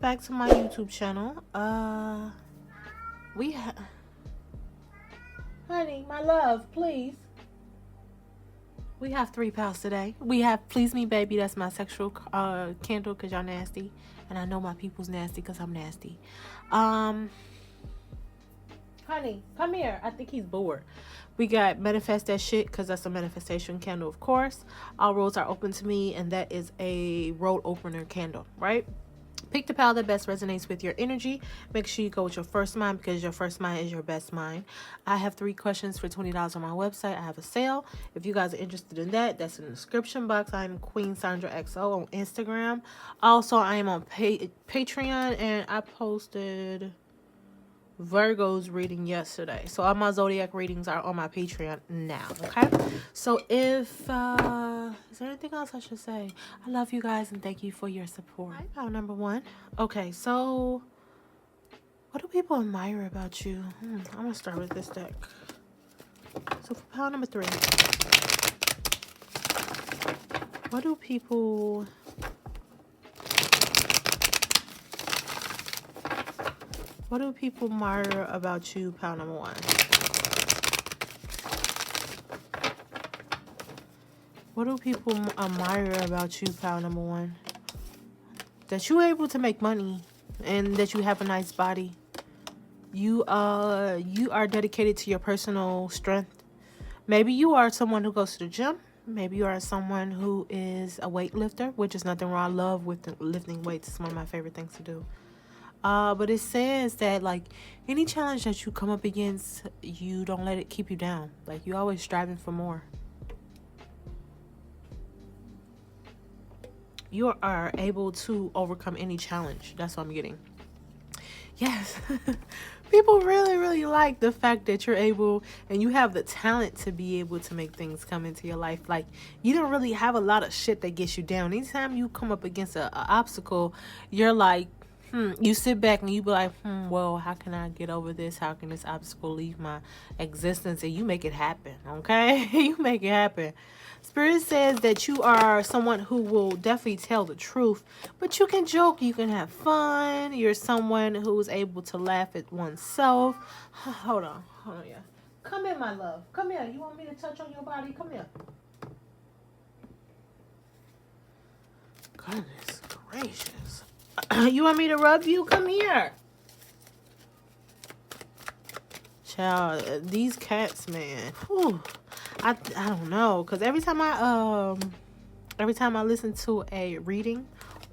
back to my YouTube channel. Honey, my love, please. We have 3 pals today. We have Please Me Baby, that's my sexual candle because y'all nasty. And I know my people's nasty because I'm nasty. Honey, come here. I think he's bored. We got Manifest That Shit because that's a manifestation candle, of course. All roads are open to me, and that is a road opener candle, right? Pick the pal that best resonates with your energy. Make sure you go with your first mind because your first mind is your best mind. I have 3 questions for $20 on my website. I have a sale. If you guys are interested in that, that's in the description box. I'm Queensaundraxo on Instagram. Also, I am on Patreon, and I posted Virgo's reading yesterday. So all my zodiac readings are on my Patreon now. Okay. So if is there anything else I should say? I love you guys and thank you for your support. Pile number 1. Okay, so what do people admire about you? I'm gonna start with this deck. So for pile number 3, what do people admire about you, pile number 1? What do people admire about you, pile number 1? That you're able to make money and that you have a nice body. You are dedicated to your personal strength. Maybe you are someone who goes to the gym. Maybe you are someone who is a weightlifter, which is nothing wrong. I love lifting weights. It's one of my favorite things to do. But it says that, like, any challenge that you come up against, you don't let it keep you down. Like, you're always striving for more. You are able to overcome any challenge. That's what I'm getting. Yes. People really, really like the fact that you're able and you have the talent to be able to make things come into your life. Like, you don't really have a lot of shit that gets you down. Anytime you come up against an obstacle, you're like, you sit back and you be like, well, how can I get over this? How can this obstacle leave my existence? And you make it happen, okay? You make it happen. Spirit says that you are someone who will definitely tell the truth, but you can joke, you can have fun. You're someone who is able to laugh at oneself. Hold on, yeah. Come here, my love. Come here. You want me to touch on your body? Come here. Goodness gracious. You want me to rub you? Come here. Child, these cats, man. Whew. I don't know, because every time I listen to a reading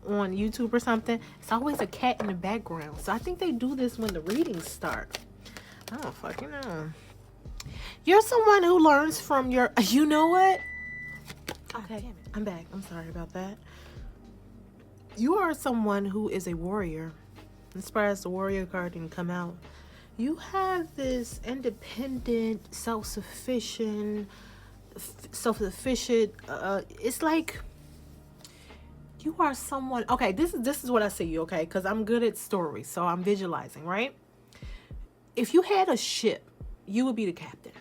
on YouTube or something, it's always a cat in the background. So I think they do this when the readings start. I don't fucking know. You're someone who learns from your, you know what? Okay, I'm back. I'm sorry about that. You are someone who is a warrior. As far as the warrior card didn't come out, you have this independent, self-sufficient. It's like you are someone. Okay, this is what I see you. Okay, because I'm good at stories, so I'm visualizing. Right? If you had a ship, you would be the captain.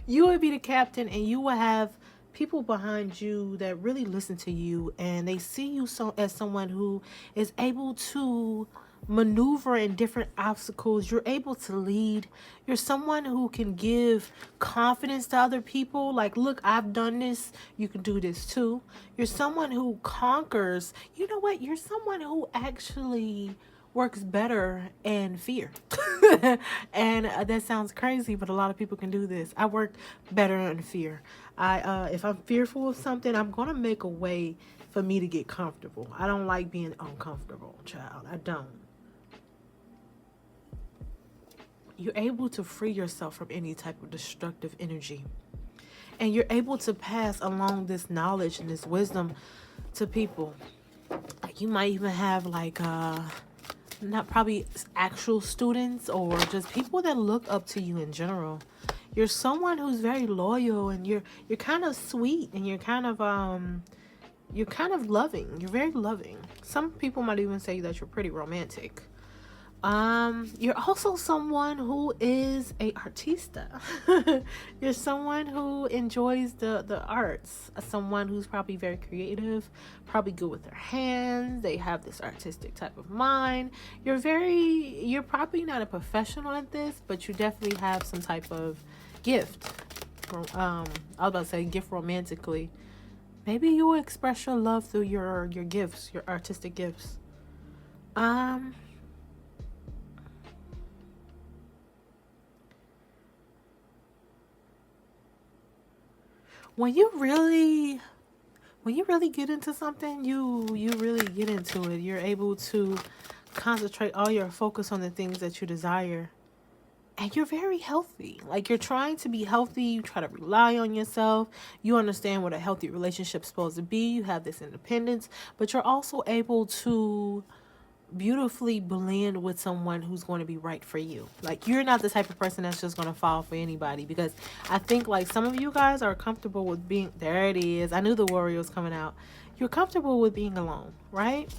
You would be the captain, and you would have people behind you that really listen to you, and they see you as someone who is able to maneuver in different obstacles. You're able to lead. You're someone who can give confidence to other people. Like, look, I've done this. You can do this too. You're someone who conquers. You know what? You're someone who actually works better in fear. And that sounds crazy, but a lot of people can do this. I work better in fear. If I'm fearful of something, I'm going to make a way for me to get comfortable. I don't like being uncomfortable, child. I don't. You're able to free yourself from any type of destructive energy. And you're able to pass along this knowledge and this wisdom to people. Like, you might even have like not probably actual students or just people that look up to you in general. You're someone who's very loyal, and you're kind of sweet, and you're kind of loving. You're very loving. Some people might even say that you're pretty romantic. You're also someone who is a artista. You're someone who enjoys the arts. Someone who's probably very creative, probably good with their hands. They have this artistic type of mind. You're probably not a professional at this, but you definitely have some type of gift. I was about to say gift romantically. Maybe you will express your love through your gifts, your artistic gifts. Um, when you really get into something, you really get into it. You're able to concentrate all your focus on the things that you desire. And you're very healthy. Like, you're trying to be healthy. You try to rely on yourself. You understand what a healthy relationship's supposed to be. You have this independence, but you're also able to beautifully blend with someone who's going to be right for you. Like, you're not the type of person that's just going to fall for anybody, because I think like some of you guys are comfortable with being, there it is, I knew the warrior was coming out. You're comfortable with being alone, right?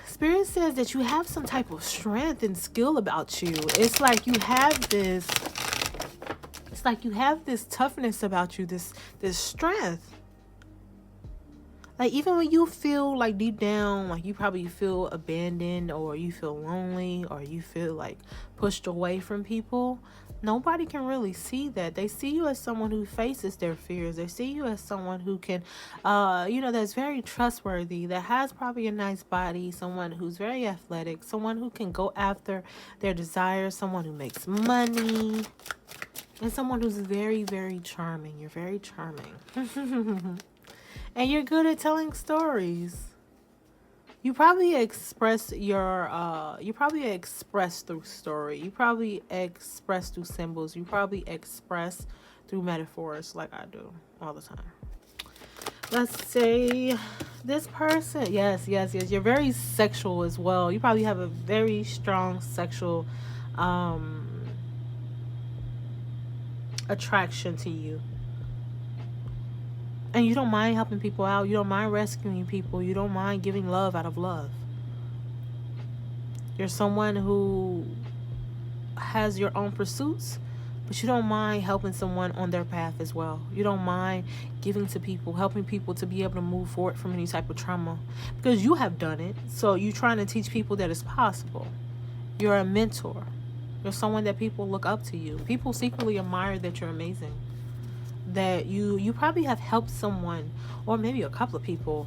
Spirit says that you have some type of strength and skill about you. It's like you have this toughness about you, this strength. Like, even when you feel like deep down, like you probably feel abandoned, or you feel lonely, or you feel like pushed away from people, nobody can really see that. They see you as someone who faces their fears. They see you as someone who can, that's very trustworthy, that has probably a nice body, someone who's very athletic, someone who can go after their desires, someone who makes money, and someone who's very, very charming. You're very charming. And you're good at telling stories. You probably express through story. You probably express through symbols. You probably express through metaphors, like I do all the time. Let's say this person, yes. You're very sexual as well. You probably have a very strong sexual attraction to you. And you don't mind helping people out. You don't mind rescuing people. You don't mind giving love out of love. You're someone who has your own pursuits, but you don't mind helping someone on their path as well. You don't mind giving to people, helping people to be able to move forward from any type of trauma, because you have done it. So you're trying to teach people that it's possible. You're a mentor. You're someone that people look up to you. People secretly admire that you're amazing. That you probably have helped someone, or maybe a couple of people,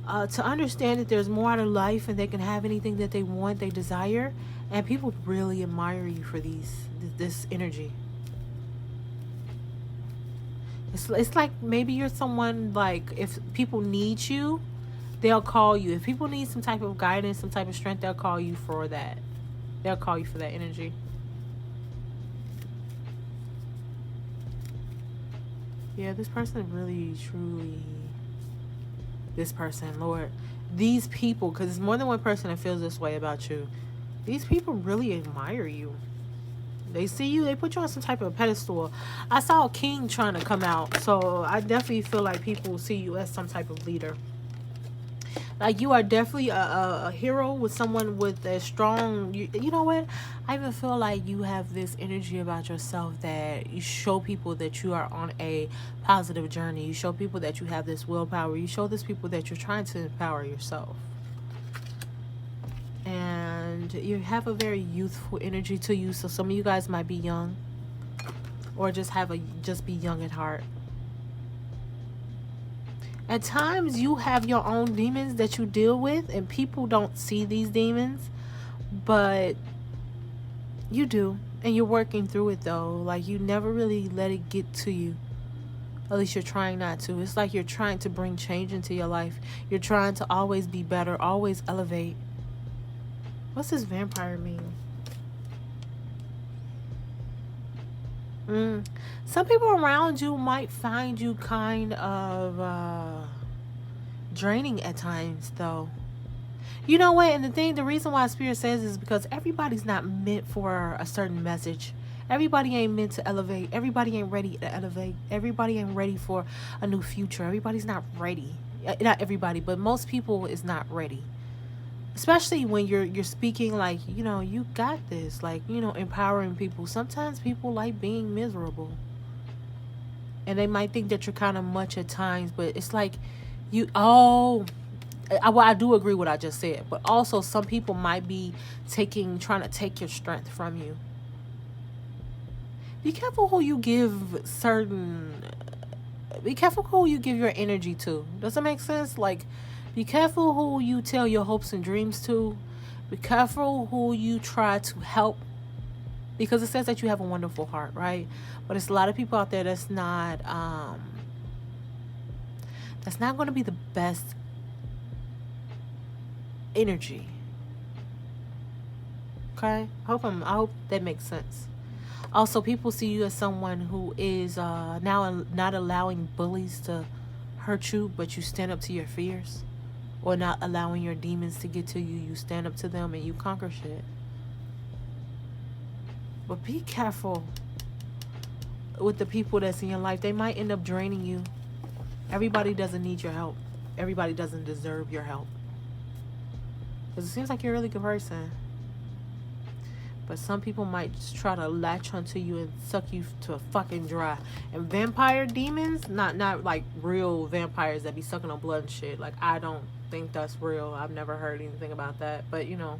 to understand that there's more out of life, and they can have anything that they want, they desire, and people really admire you for this energy. It's like maybe you're someone, like, if people need you, they'll call you. If people need some type of guidance, some type of strength, they'll call you for that. They'll call you for that energy. Yeah, this person really, truly, this person, Lord, these people, because it's more than one person that feels this way about you. These people really admire you. They see you, they put you on some type of pedestal. I saw a king trying to come out, so I definitely feel like people see you as some type of leader. Like, you are definitely a hero, with someone with a strong, you know what? I even feel like you have this energy about yourself that you show people that you are on a positive journey. You show people that you have this willpower. You show these people that you're trying to empower yourself. And you have a very youthful energy to you. So some of you guys might be young, or just be young at heart. At times, you have your own demons that you deal with, and people don't see these demons, but you do, and you're working through it, though. Like, you never really let it get to you. At least you're trying not to. It's like you're trying to bring change into your life. You're trying to always be better, always elevate. What's this vampire mean? Some people around you might find you kind of draining at times, though. You know what? And the reason why Spirit says is because everybody's not meant for a certain message. Everybody ain't meant to elevate. Everybody ain't ready to elevate. Everybody ain't ready for a new future. Everybody's not ready. Not everybody, but most people is not ready. especially when you're speaking like, you know, you got this, like, you know, empowering people. Sometimes people like being miserable, and they might think that you're kind of much at times, but it's like you, oh, well, I do agree with what I just said, but also some people might be trying to take your strength from you. Be careful who you give certain. Be careful who you give your energy to. Does that make sense? Like, be careful who you tell your hopes and dreams to. Be careful who you try to help, because it says that you have a wonderful heart, right? But it's a lot of people out there that's not going to be the best energy. Okay, I hope that makes sense. Also, people see you as someone who is now not allowing bullies to hurt you, but you stand up to your fears, or not allowing your demons to get to you. You stand up to them and you conquer shit. But be careful with the people that's in your life. They might end up draining you. Everybody doesn't need your help. Everybody doesn't deserve your help. Because it seems like you're a really good person. But some people might just try to latch onto you and suck you to a fucking dry. And vampire demons, not like real vampires that be sucking on blood and shit. Like, I don't think that's real. I've never heard anything about that. But, you know,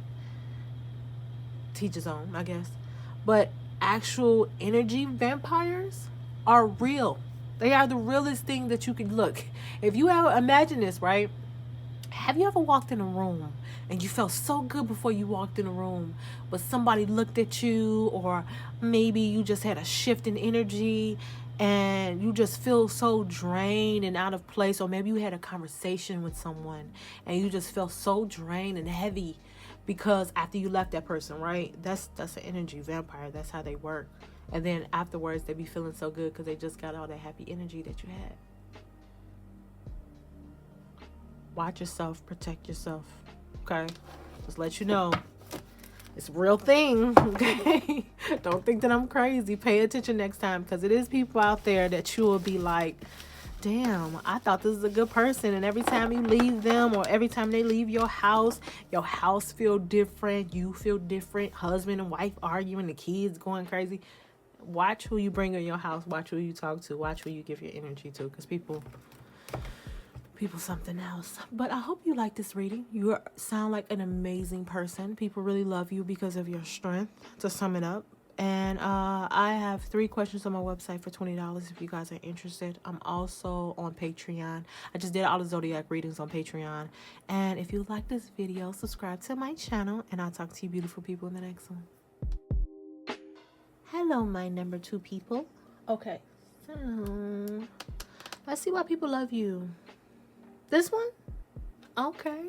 teach his own, I guess. But actual energy vampires are real. They are the realest thing that you can look. If you ever imagine this, right? Have you ever walked in a room and you felt so good before you walked in a room, but somebody looked at you, or maybe you just had a shift in energy and you just feel so drained and out of place, or maybe you had a conversation with someone and you just felt so drained and heavy because after you left that person, right? That's an energy vampire. That's how they work. And then afterwards they be feeling so good because they just got all that happy energy that you had. Watch yourself, protect yourself, okay? Just let you know. It's a real thing, okay? Don't think that I'm crazy. Pay attention next time, because it is people out there that you will be like, damn, I thought this was a good person, and every time you leave them, or every time they leave your house feel different, you feel different, husband and wife arguing, the kids going crazy. Watch who you bring in your house, watch who you talk to, watch who you give your energy to, because people something else. But I hope you like this reading. You sound like an amazing person. People really love you because of your strength, to sum it up. And I have 3 questions on my website for $20 if you guys are interested. I'm also on Patreon. I just did all the zodiac readings on Patreon. And if you like this video, subscribe to my channel, and I'll talk to you beautiful people in the next one. Hello, my number 2 people. Okay, so let's see why people love you. This one? Okay.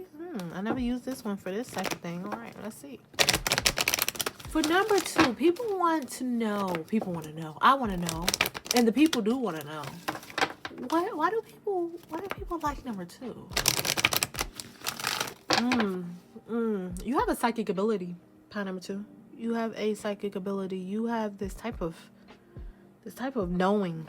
I never used this one for this type of thing. All right, let's see. For number 2, people want to know. I want to know. And the people do want to know. Why do people like number 2? You have a psychic ability, pie number 2. You have a psychic ability. You have this type of knowing.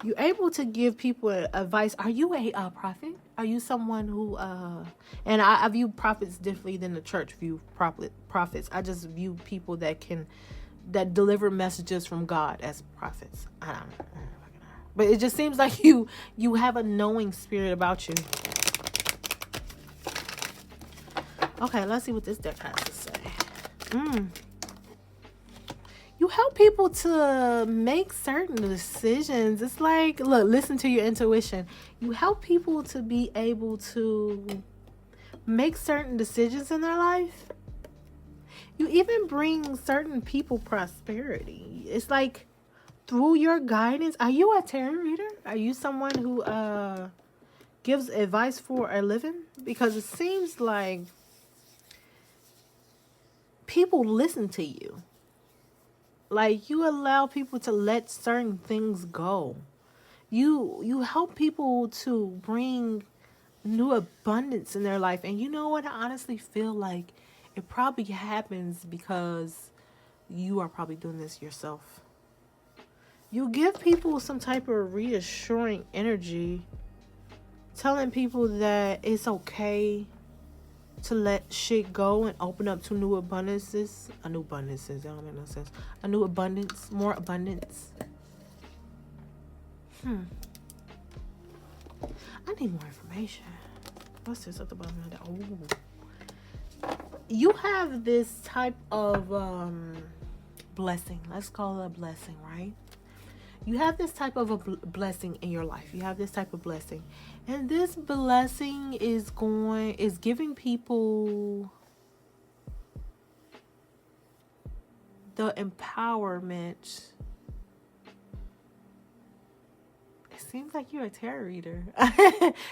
You're able to give people advice. Are you a prophet? Are you someone who, and I view prophets differently than the church view prophets. I just view people that deliver messages from God as prophets. I don't know. But it just seems like you have a knowing spirit about you. Okay, let's see what this deck has to say. You help people to make certain decisions. It's like, look, listen to your intuition. You help people to be able to make certain decisions in their life. You even bring certain people prosperity. It's like through your guidance. Are you a tarot reader? Are you someone who gives advice for a living? Because it seems like people listen to you. Like, you allow people to let certain things go. You help people to bring new abundance in their life. And you know what? I honestly feel like it probably happens because you are probably doing this yourself. You give people some type of reassuring energy telling people that it's okay to let shit go and open up to new abundances. A new abundances, that don't make no sense. A new abundance, more abundance. I need more information. What's this at the bottom of that? Oh, you have this type of blessing. Let's call it a blessing, right? You have this type of a blessing in your life. You have this type of blessing, and this blessing is giving people the empowerment. It seems like you're a tarot reader.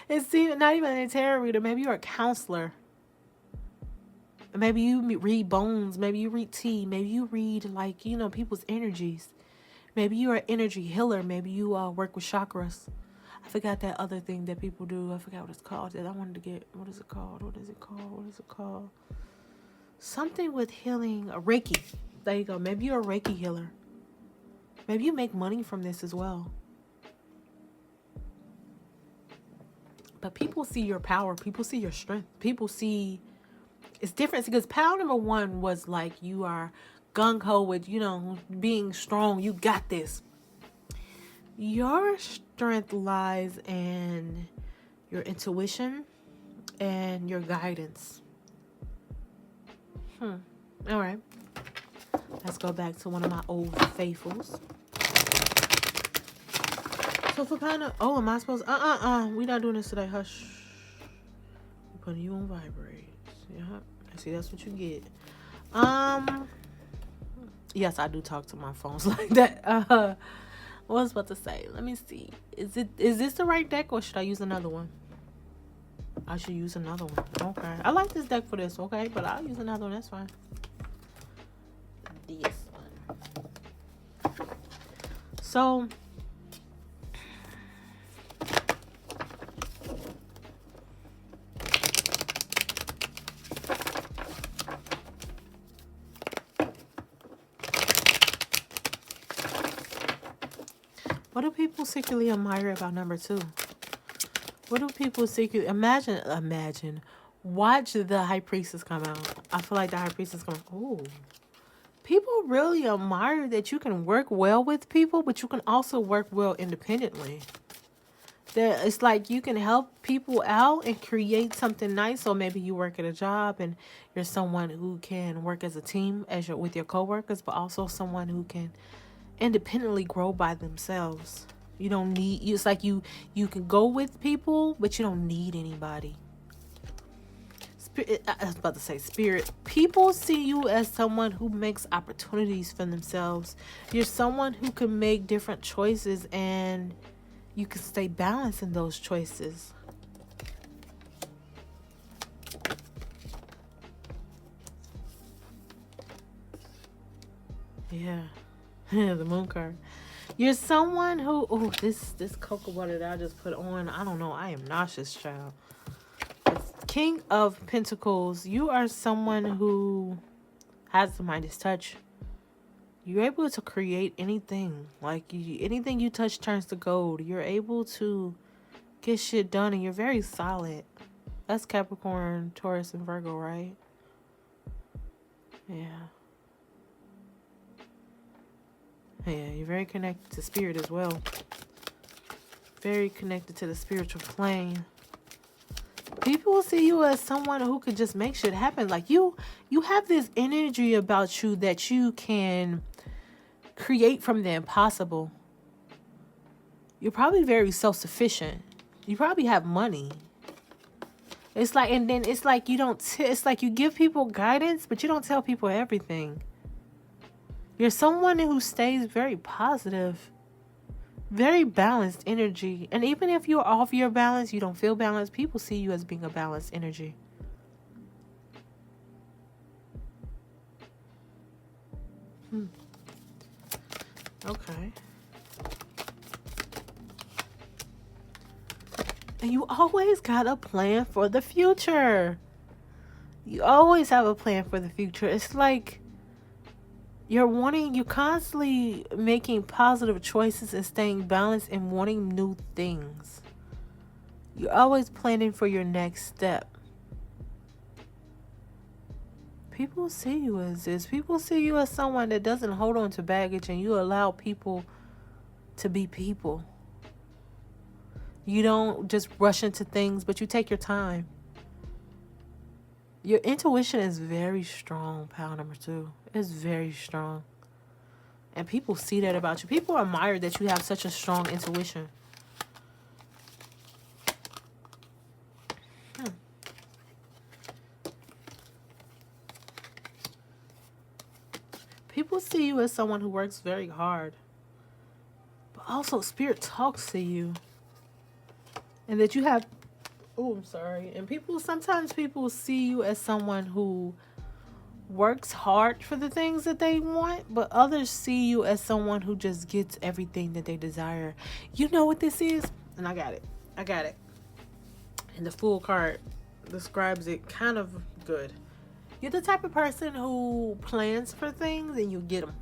It seems not even a tarot reader. Maybe you're a counselor. Maybe you read bones. Maybe you read tea. Maybe you read, like, people's energies. Maybe you're an energy healer. Maybe you work with chakras. I forgot that other thing that people do. I forgot what it's called. That I wanted to get. What is it called? What is it called? What is it called? Something with healing. A Reiki. There you go. Maybe you're a Reiki healer. Maybe you make money from this as well. But people see your power. People see your strength. People see... It's different because power number one was like you are gung-ho with, being strong. You got this. Your strength lies in your intuition and your guidance. All right. Let's go back to one of my old faithfuls. So for kind of... Oh, am I supposed... We're not doing this today. Hush. We're putting you on vibrate. Yeah, see, that's what you get. Yes, I do talk to my phones like that. What was I about to say? Let me see. Is this the right deck, or should I use another one? I should use another one. Okay. I like this deck for this, okay? But I'll use another one, that's fine. This one. So... what do people secretly admire about number 2? What do people secretly... Imagine. Watch the High Priestess come out. I feel like the High Priestess come out. Oh. People really admire that you can work well with people, but you can also work well independently. That it's like you can help people out and create something nice. So maybe you work at a job and you're someone who can work as a team with your coworkers, but also someone who can independently grow by themselves. You don't need... It's like you can go with people, but you don't need anybody. I was about to say spirit. People see you as someone who makes opportunities for themselves. You're someone who can make different choices and you can stay balanced in those choices. Yeah. The moon card. You're someone who... Oh, this cocoa butter that I just put on. I don't know. I am nauseous, child. It's King of Pentacles. You are someone who has the Midas touch. You're able to create anything. Like, anything you touch turns to gold. You're able to get shit done, and you're very solid. That's Capricorn, Taurus, and Virgo, right? Yeah. Yeah, you're very connected to spirit as well. Very connected to the spiritual plane. People will see you as someone who could just make shit happen. Like you have this energy about you that you can create from the impossible. You're probably very self-sufficient. You probably have money. It's like, and then it's like you don't... it's like you give people guidance, but you don't tell people everything. You're someone who stays very positive, very balanced energy. And even if you're off your balance, you don't feel balanced, people see you as being a balanced energy. Okay. And you always got a plan for the future. You always have a plan for the future. It's like... you're constantly making positive choices and staying balanced and wanting new things. You're always planning for your next step. People see you as this. People see you as someone that doesn't hold on to baggage, and you allow people to be people. You don't just rush into things, but you take your time. Your intuition is very strong, pal number 2. It's very strong. And people see that about you. People admire that you have such a strong intuition. People see you as someone who works very hard. But also, Spirit talks to you. And that you have... Oh, I'm sorry. And sometimes people see you as someone who works hard for the things that they want, but others see you as someone who just gets everything that they desire. You know what this is? And I got it. And the Fool card describes it kind of good. You're the type of person who plans for things and you get them.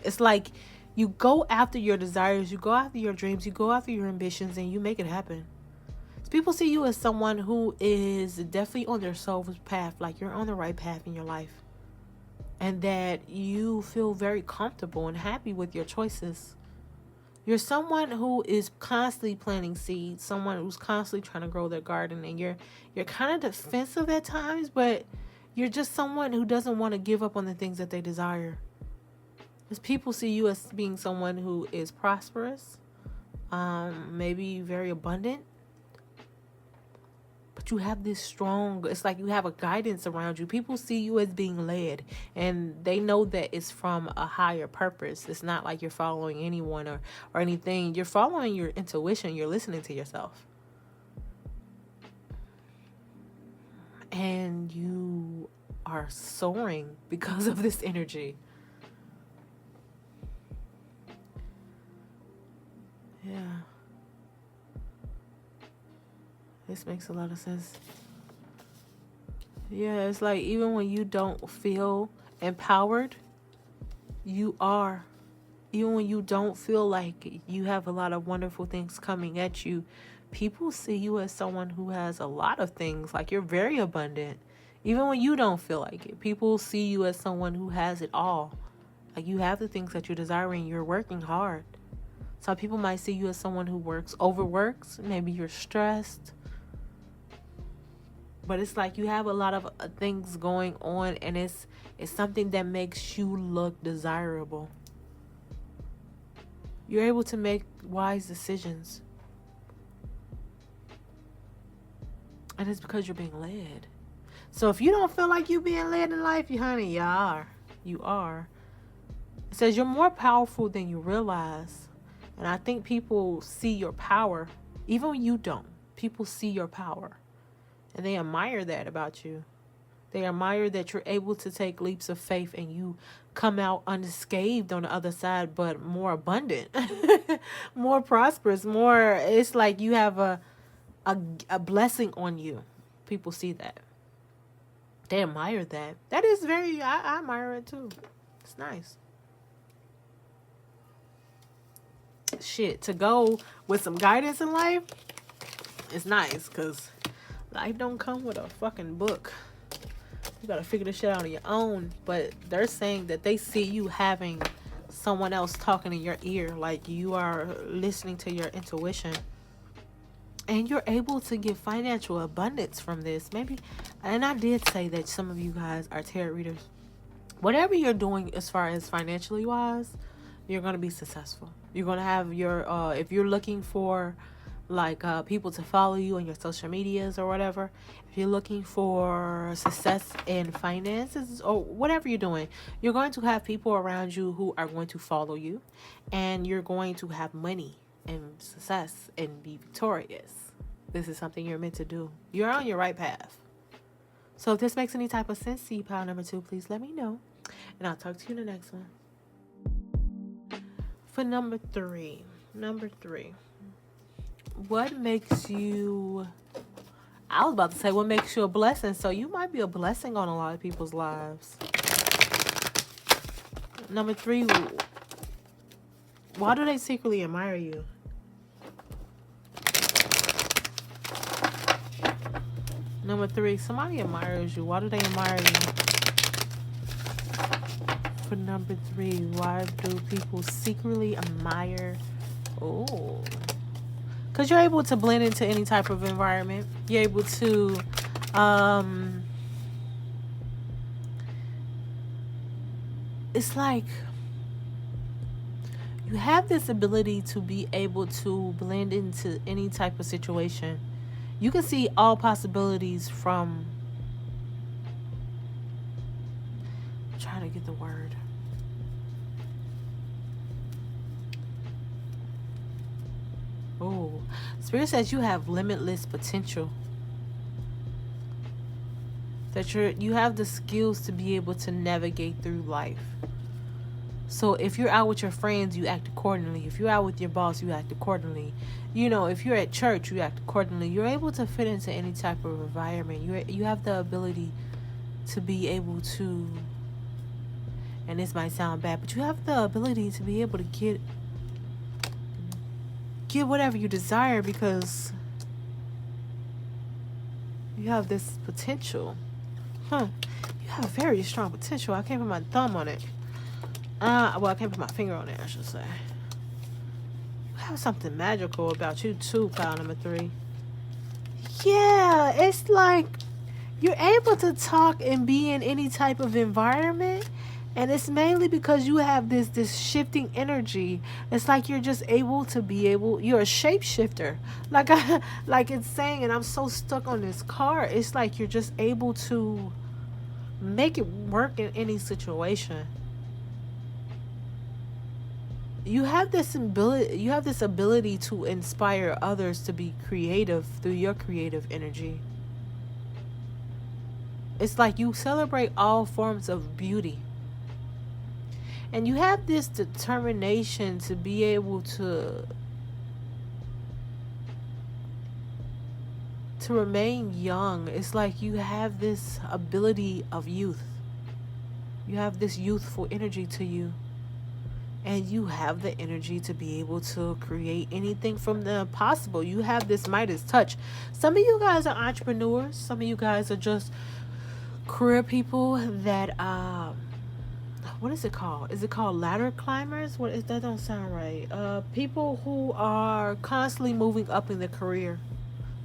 It's like you go after your desires, you go after your dreams, you go after your ambitions, and you make it happen. So people see you as someone who is definitely on their soul's path, like you're on the right path in your life. And that you feel very comfortable and happy with your choices. You're someone who is constantly planting seeds, someone who's constantly trying to grow their garden, and you're kind of defensive at times, but you're just someone who doesn't want to give up on the things that they desire. Because people see you as being someone who is prosperous, maybe very abundant, but you have this strong, it's like you have a guidance around you. People see you as being led, and they know that it's from a higher purpose. It's not like you're following anyone or anything. You're following your intuition. You're listening to yourself. And you are soaring because of this energy. Yeah. This makes a lot of sense. Yeah, it's like even when you don't feel empowered, you are. Even when you don't feel like you have a lot of wonderful things coming at you, people see you as someone who has a lot of things. Like you're very abundant. Even when you don't feel like it, people see you as someone who has it all. Like you have the things that you're desiring. You're working hard. Some people might see you as someone who overworks. Maybe you're stressed. But it's like you have a lot of things going on, and it's something that makes you look desirable. You're able to make wise decisions. And it's because you're being led. So if you don't feel like you're being led in life, honey, you are. You are. It says you're more powerful than you realize. And I think people see your power. Even when you don't. People see your power. And they admire that about you. They admire that you're able to take leaps of faith and you come out unscathed on the other side, but more abundant, more prosperous, more. It's like you have a blessing on you. People see that. They admire that. That is very, I admire it too. It's nice. Shit, to go with some guidance in life, it's nice because life don't come with a fucking book. You gotta figure this shit out on your own. But they're saying that they see you having someone else talking in your ear, like you are listening to your intuition. And you're able to get financial abundance from this. Maybe, and I did say that some of you guys are tarot readers. Whatever you're doing as far as financially wise, you're going to be successful. You're going to have your, if you're looking for like people to follow you on your social medias or whatever, if you're looking for success in finances or whatever you're doing, you're going to have people around you who are going to follow you, and you're going to have money and success and be victorious. This is something you're meant to do. You're on your right path. So if this makes any type of sense to you, pile number 2, please let me know, and I'll talk to you in the next one. For number 3, what makes you, I was about to say what makes you a blessing, so you might be a blessing on a lot of people's lives. Number 3, why do they secretly admire you? Number 3, somebody admires you. Why do they admire you? For number 3, why do people secretly admire? Oh, because you're able to blend into any type of environment. You're able to it's like you have this ability to be able to blend into any type of situation. You can see all possibilities from, I'm trying to get the word. Oh, Spirit says you have limitless potential. That you have the skills to be able to navigate through life. So if you're out with your friends, you act accordingly. If you're out with your boss, you act accordingly. You know, if you're at church, you act accordingly. You're able to fit into any type of environment. You have the ability to be able to, and this might sound bad, but you have the ability to be able to get whatever you desire, because you have this potential. You have very strong potential. I can't put my thumb on it. Well, I can't put my finger on it, I should say. You have something magical about you too, pile number 3. Yeah, it's like you're able to talk and be in any type of environment, and it's mainly because you have this shifting energy. It's like you're just able to you're a shapeshifter. Like it's saying, and I'm so stuck on this card. It's like you're just able to make it work in any situation. You have this ability to inspire others to be creative through your creative energy. It's like you celebrate all forms of beauty. And you have this determination to be able to remain young. It's like you have this ability of youth. You have this youthful energy to you. And you have the energy to be able to create anything from the impossible. You have this Midas touch. Some of you guys are entrepreneurs. Some of you guys are just career people that what is it called? Is it called ladder climbers? That don't sound right. People who are constantly moving up in their career.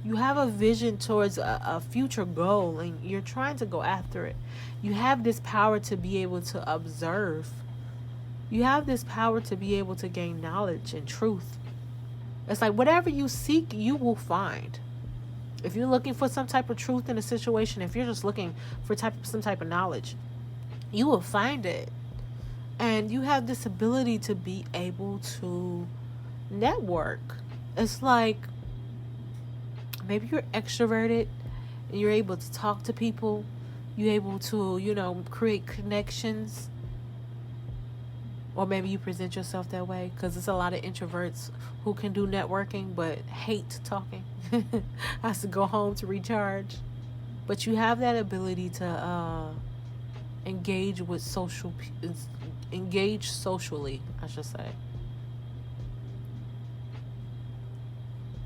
You have a vision towards a future goal, and you're trying to go after it. You have this power to be able to observe. You have this power to be able to gain knowledge and truth. It's like whatever you seek, you will find. If you're looking for some type of truth in a situation, if you're just looking for some type of knowledge, you will find it. And you have this ability to be able to network. It's like maybe you're extroverted and you're able to talk to people. You're able to, create connections. Or maybe you present yourself that way, because there's a lot of introverts who can do networking but hate talking. Has to go home to recharge. But you have that ability to engage socially, I should say.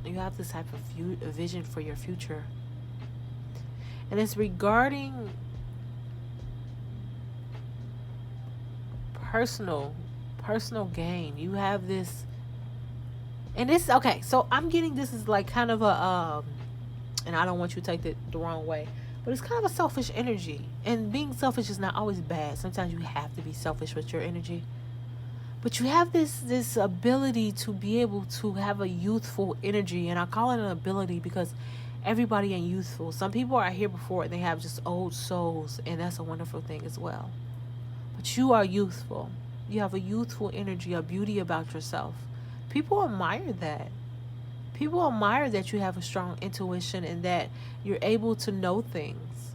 You have this type of vision for your future. And it's regarding personal gain. You have this, and this, okay, so I'm getting this is like kind of a and I don't want you to take it the wrong way, but it's kind of a selfish energy. And being selfish is not always bad. Sometimes you have to be selfish with your energy. But you have this ability to be able to have a youthful energy. And I call it an ability because everybody ain't youthful. Some people are here before and they have just old souls, and that's a wonderful thing as well. But you are youthful. You have a youthful energy, a beauty about yourself. People admire that. People admire that you have a strong intuition and that you're able to know things.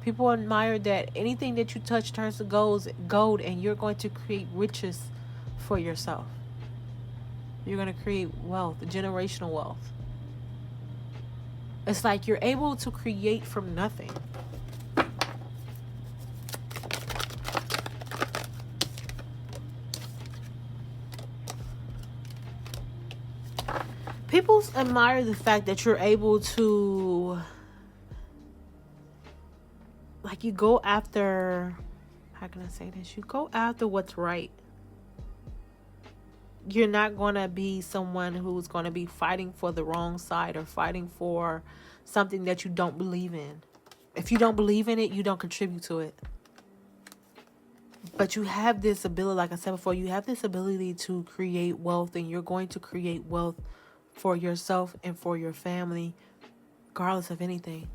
People admire that anything that you touch turns to gold, and you're going to create riches for yourself. You're going to create wealth, generational wealth. It's like you're able to create from nothing. People admire the fact that you're able to like you go after, how can I say this? You go after what's right. You're not going to be someone who's going to be fighting for the wrong side or fighting for something that you don't believe in. If you don't believe in it, you don't contribute to it. But you have this ability, like I said before, you have this ability to create wealth, and you're going to create wealth for yourself and for your family, regardless of anything.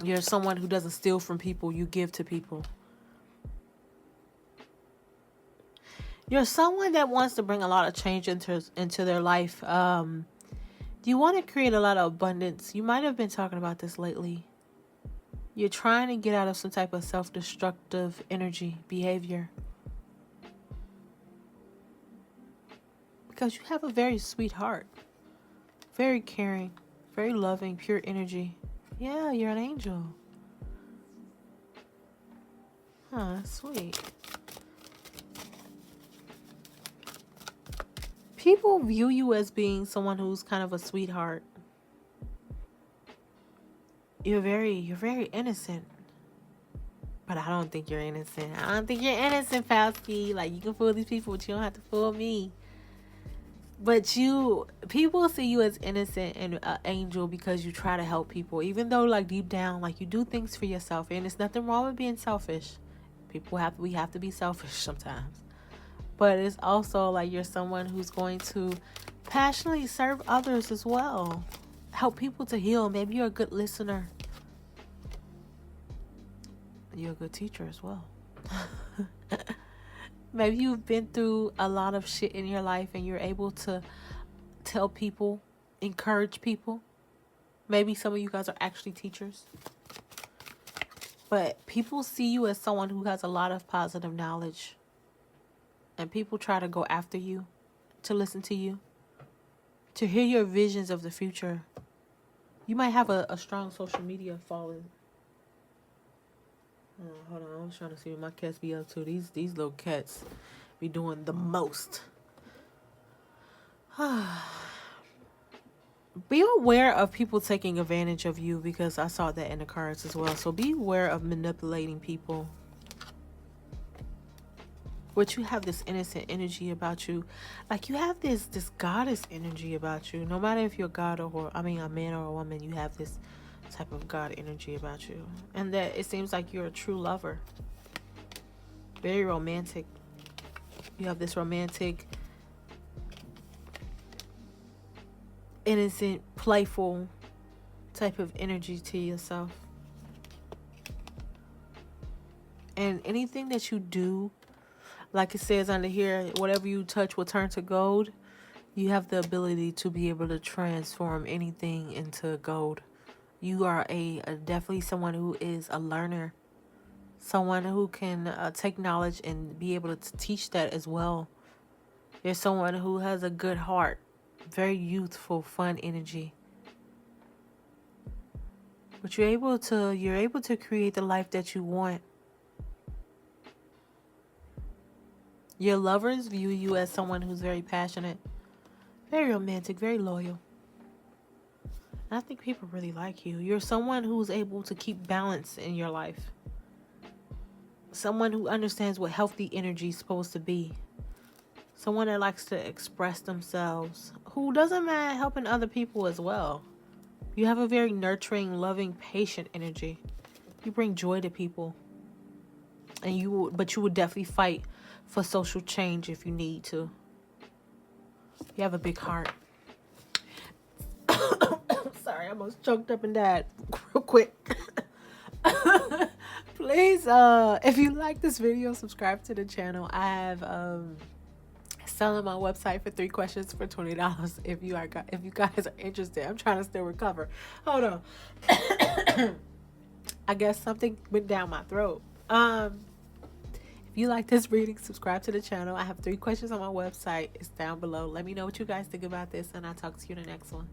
You're someone who doesn't steal from people, you give to people. You're someone that wants to bring a lot of change into their life. You want to create a lot of abundance. You might have been talking about this lately. You're trying to get out of some type of self-destructive energy, behavior. Because you have a very sweet heart. Very caring, very loving, pure energy. Yeah, you're an angel. Huh, sweet. People view you as being someone who's kind of a sweetheart. You're very innocent. But I don't think you're innocent. I don't think you're innocent, Fausti. Like, you can fool these people, but you don't have to fool me. But people see you as innocent and an angel because you try to help people. Even though, like, deep down, like, you do things for yourself. And there's nothing wrong with being selfish. We have to be selfish sometimes. But it's also like you're someone who's going to passionately serve others as well. Help people to heal. Maybe you're a good listener. You're a good teacher as well. Maybe you've been through a lot of shit in your life and you're able to tell people, encourage people. Maybe some of you guys are actually teachers. But people see you as someone who has a lot of positive knowledge. And people try to go after you, to listen to you, to hear your visions of the future. You might have a strong social media following. Oh, hold on, I was trying to see what my cats be up to. These little cats be doing the most. Be aware of people taking advantage of you, because I saw that in the cards as well. So be aware of manipulating people. But you have this innocent energy about you. Like, you have this goddess energy about you. No matter if you're God or a man or a woman, you have this type of God energy about you. And that it seems like you're a true lover. Very romantic. You have this romantic, innocent, playful type of energy to yourself. And anything that you do, like it says under here, whatever you touch will turn to gold. You have the ability to be able to transform anything into gold. You are definitely someone who is a learner. Someone who can take knowledge and be able to teach that as well. You're someone who has a good heart. Very youthful, fun energy. But you're able to create the life that you want. Your lovers view you as someone who's very passionate, very romantic, very loyal. And I think people really like you. You're someone who's able to keep balance in your life. Someone who understands what healthy energy is supposed to be. Someone that likes to express themselves. Who doesn't mind helping other people as well. You have a very nurturing, loving, patient energy. You bring joy to people. But you would definitely fight for social change if you need to. You have a big heart. Sorry, I almost choked up and died real quick. Please, if you like this video, subscribe to the channel. I have selling my website for 3 questions for $20. If you guys are interested, I'm trying to still recover. Hold on. I guess something went down my throat. If you like this reading, subscribe to the channel. I have 3 questions on my website. It's down below. Let me know what you guys think about this, and I'll talk to you in the next one.